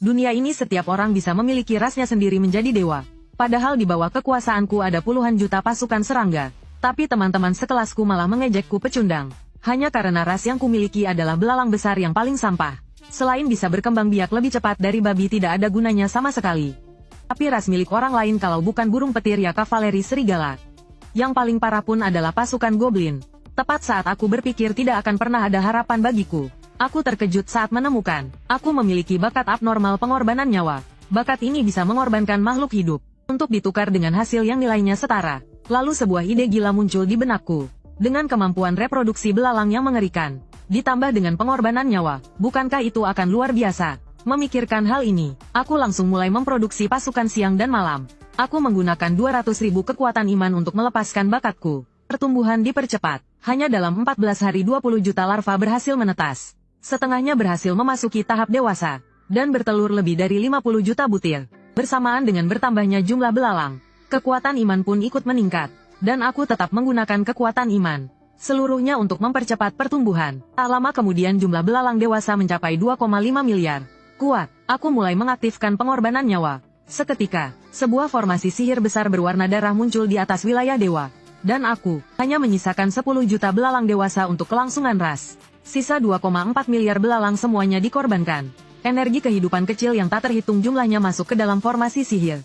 Dunia ini setiap orang bisa memiliki rasnya sendiri menjadi dewa. Padahal di bawah kekuasaanku ada puluhan juta pasukan serangga. Tapi teman-teman sekelasku malah mengejekku pecundang. Hanya karena ras yang kumiliki adalah belalang besar yang paling sampah. Selain bisa berkembang biak lebih cepat dari babi, tidak ada gunanya sama sekali. Tapi ras milik orang lain kalau bukan burung petir ya kavaleri serigala. Yang paling parah pun adalah pasukan goblin. Tepat saat aku berpikir tidak akan pernah ada harapan bagiku, aku terkejut saat menemukan aku memiliki bakat abnormal pengorbanan nyawa. Bakat ini bisa mengorbankan makhluk hidup untuk ditukar dengan hasil yang nilainya setara. Lalu sebuah ide gila muncul di benakku. Dengan kemampuan reproduksi belalang yang mengerikan, ditambah dengan pengorbanan nyawa, bukankah itu akan luar biasa? Memikirkan hal ini, aku langsung mulai memproduksi pasukan siang dan malam. Aku menggunakan 200.000 kekuatan iman untuk melepaskan bakatku. Pertumbuhan dipercepat. Hanya dalam 14 hari 20 juta larva berhasil menetas. Setengahnya berhasil memasuki tahap dewasa. Dan bertelur lebih dari 50 juta butir. Bersamaan dengan bertambahnya jumlah belalang, kekuatan iman pun ikut meningkat. Dan aku tetap menggunakan kekuatan iman seluruhnya untuk mempercepat pertumbuhan. Tak lama kemudian jumlah belalang dewasa mencapai 2,5 miliar. Kuat, aku mulai mengaktifkan pengorbanan nyawa. Seketika, sebuah formasi sihir besar berwarna darah muncul di atas wilayah dewa. Dan aku hanya menyisakan 10 juta belalang dewasa untuk kelangsungan ras. Sisa 2,4 miliar belalang semuanya dikorbankan. Energi kehidupan kecil yang tak terhitung jumlahnya masuk ke dalam formasi sihir.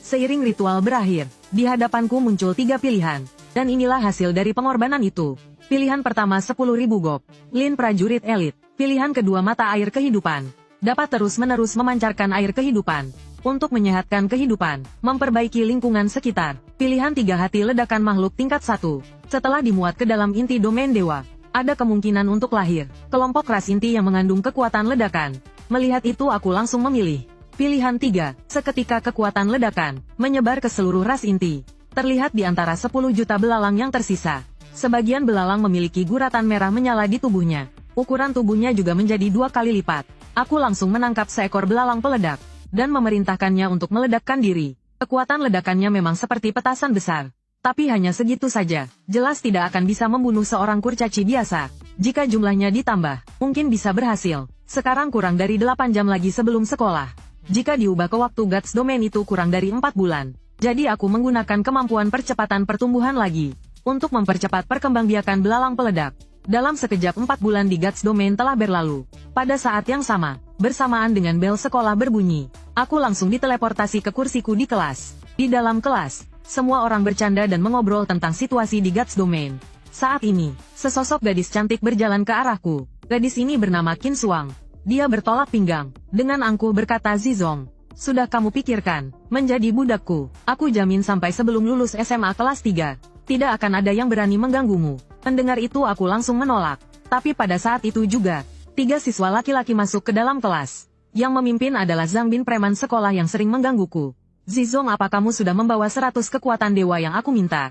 Seiring ritual berakhir, di hadapanku muncul 3 pilihan. Dan inilah hasil dari pengorbanan itu. Pilihan pertama 10.000 gob. Lin prajurit elit. Pilihan kedua mata air kehidupan. Dapat terus-menerus memancarkan air kehidupan. Untuk menyehatkan kehidupan, memperbaiki lingkungan sekitar. Pilihan 3 hati ledakan makhluk tingkat 1. Setelah dimuat ke dalam inti domain dewa, ada kemungkinan untuk lahir kelompok ras inti yang mengandung kekuatan ledakan. Melihat itu aku langsung memilih pilihan 3. Seketika kekuatan ledakan menyebar ke seluruh ras inti. Terlihat di antara 10 juta belalang yang tersisa. Sebagian belalang memiliki guratan merah menyala di tubuhnya. Ukuran tubuhnya juga menjadi 2 kali lipat. Aku langsung menangkap seekor belalang peledak dan memerintahkannya untuk meledakkan diri. Kekuatan ledakannya memang seperti petasan besar. Tapi hanya segitu saja, jelas tidak akan bisa membunuh seorang kurcaci biasa. Jika jumlahnya ditambah, mungkin bisa berhasil. Sekarang kurang dari 8 jam lagi sebelum sekolah. Jika diubah ke waktu Guts Domain itu kurang dari 4 bulan. Jadi aku menggunakan kemampuan percepatan pertumbuhan lagi. Untuk mempercepat perkembangbiakan belalang peledak. Dalam sekejap 4 bulan di Guts Domain telah berlalu. Pada saat yang sama, bersamaan dengan bel sekolah berbunyi, aku langsung diteleportasi ke kursiku di kelas. Di dalam kelas, semua orang bercanda dan mengobrol tentang situasi di Guts Domain. Saat ini, sesosok gadis cantik berjalan ke arahku. Gadis ini bernama Qin Suang. Dia bertolak pinggang. Dengan angkuh berkata, Zizong, sudah kamu pikirkan, menjadi budakku. Aku jamin sampai sebelum lulus SMA kelas 3, tidak akan ada yang berani mengganggumu. Mendengar itu aku langsung menolak. Tapi pada saat itu juga, 3 siswa laki-laki masuk ke dalam kelas. Yang memimpin adalah Zhang Bin, preman sekolah yang sering menggangguku. Zizong, apa kamu sudah membawa 100 kekuatan dewa yang aku minta?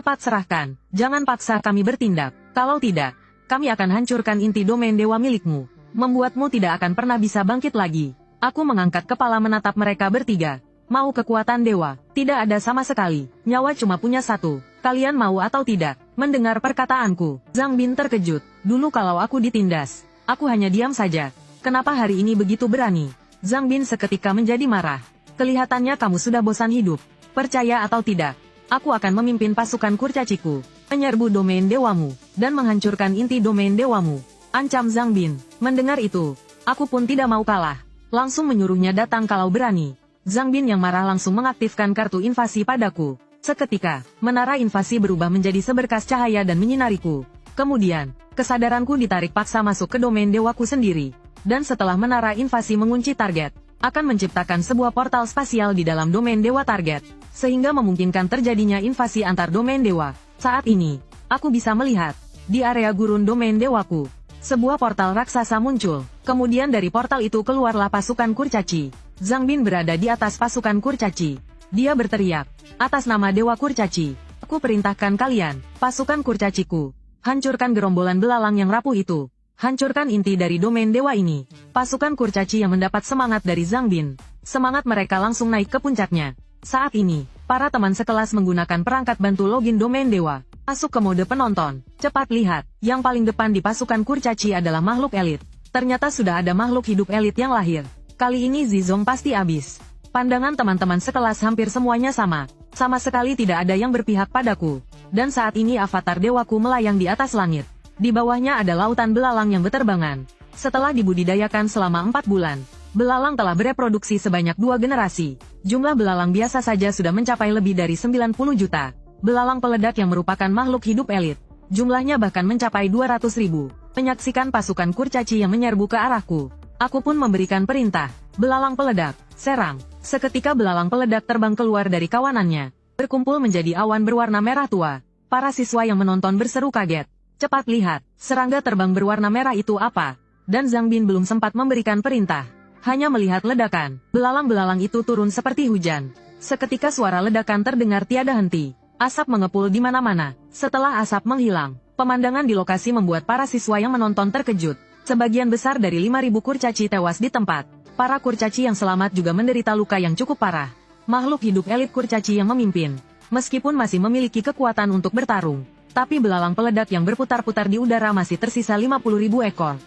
Cepat serahkan, jangan paksa kami bertindak. Kalau tidak, kami akan hancurkan inti domain dewa milikmu. Membuatmu tidak akan pernah bisa bangkit lagi. Aku mengangkat kepala menatap mereka bertiga. Mau kekuatan dewa? Tidak ada sama sekali. Nyawa cuma punya 1. Kalian mau atau tidak? Mendengar perkataanku, Zhang Bin terkejut. Dulu kalau aku ditindas, aku hanya diam saja. Kenapa hari ini begitu berani? Zhang Bin seketika menjadi marah. Kelihatannya kamu sudah bosan hidup. Percaya atau tidak, aku akan memimpin pasukan kurcaciku, menyerbu domain dewamu, dan menghancurkan inti domain dewamu. Ancam Zhang Bin. Mendengar itu, aku pun tidak mau kalah. Langsung menyuruhnya datang kalau berani. Zhang Bin yang marah langsung mengaktifkan kartu invasi padaku. Seketika, menara invasi berubah menjadi seberkas cahaya dan menyinariku. Kemudian, kesadaranku ditarik paksa masuk ke domain dewaku sendiri. Dan setelah menara invasi mengunci target, akan menciptakan sebuah portal spasial di dalam domain dewa target, sehingga memungkinkan terjadinya invasi antar domain dewa. Saat ini, aku bisa melihat, di area gurun domain dewaku, sebuah portal raksasa muncul. Kemudian dari portal itu keluarlah pasukan kurcaci. Zhang Bin berada di atas pasukan kurcaci. Dia berteriak, atas nama Dewa Kurcaci, aku perintahkan kalian, pasukan kurcaciku, hancurkan gerombolan belalang yang rapuh itu. Hancurkan inti dari domain dewa ini. Pasukan kurcaci yang mendapat semangat dari Zhang Bin. Semangat mereka langsung naik ke puncaknya. Saat ini, para teman sekelas menggunakan perangkat bantu login domain dewa. Masuk ke mode penonton. Cepat lihat, yang paling depan di pasukan kurcaci adalah makhluk elit. Ternyata sudah ada makhluk hidup elit yang lahir. Kali ini Zizong pasti habis. Pandangan teman-teman sekelas hampir semuanya sama. Sama sekali tidak ada yang berpihak padaku. Dan saat ini avatar dewaku melayang di atas langit. Di bawahnya ada lautan belalang yang berterbangan. Setelah dibudidayakan selama 4 bulan, belalang telah bereproduksi sebanyak 2 generasi. Jumlah belalang biasa saja sudah mencapai lebih dari 90 juta. Belalang peledak yang merupakan makhluk hidup elit. Jumlahnya bahkan mencapai 200.000. Menyaksikan pasukan kurcaci yang menyerbu ke arahku. Aku pun memberikan perintah. Belalang peledak, serang. Seketika belalang peledak terbang keluar dari kawanannya. Berkumpul menjadi awan berwarna merah tua. Para siswa yang menonton berseru kaget. Cepat lihat, serangga terbang berwarna merah itu apa? Dan Zhang Bin belum sempat memberikan perintah. Hanya melihat ledakan, belalang-belalang itu turun seperti hujan. Seketika suara ledakan terdengar tiada henti. Asap mengepul di mana-mana. Setelah asap menghilang, pemandangan di lokasi membuat para siswa yang menonton terkejut. Sebagian besar dari 5.000 kurcaci tewas di tempat. Para kurcaci yang selamat juga menderita luka yang cukup parah. Makhluk hidup elit kurcaci yang memimpin. Meskipun masih memiliki kekuatan untuk bertarung, tapi belalang peledak yang berputar-putar di udara masih tersisa 50.000 ekor.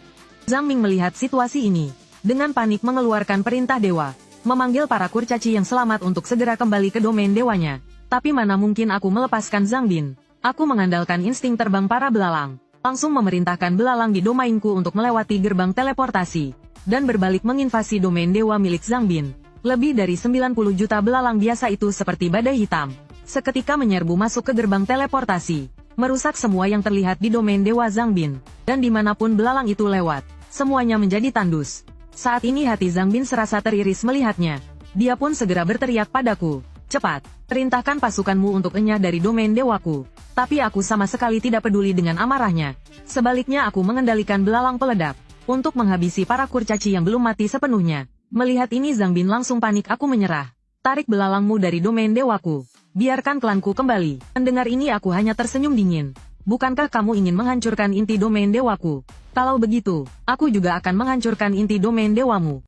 Zhang Ming melihat situasi ini. Dengan panik mengeluarkan perintah dewa. Memanggil para kurcaci yang selamat untuk segera kembali ke domain dewanya. Tapi mana mungkin aku melepaskan Zhang Bin. Aku mengandalkan insting terbang para belalang. Langsung memerintahkan belalang di domainku untuk melewati gerbang teleportasi. Dan berbalik menginvasi domain dewa milik Zhang Bin. Lebih dari 90 juta belalang biasa itu seperti badai hitam. Seketika menyerbu masuk ke gerbang teleportasi. Merusak semua yang terlihat di domain dewa Zhang Bin. Dan dimanapun belalang itu lewat, semuanya menjadi tandus. Saat ini hati Zhang Bin serasa teriris melihatnya. Dia pun segera berteriak padaku. Cepat, perintahkan pasukanmu untuk enyah dari domain dewaku. Tapi aku sama sekali tidak peduli dengan amarahnya. Sebaliknya aku mengendalikan belalang peledak. Untuk menghabisi para kurcaci yang belum mati sepenuhnya. Melihat ini Zhang Bin langsung panik. Aku menyerah. Tarik belalangmu dari domain dewaku. Biarkan klanku kembali. Mendengar ini aku hanya tersenyum dingin. Bukankah kamu ingin menghancurkan inti domain dewaku? Kalau begitu, aku juga akan menghancurkan inti domain dewamu.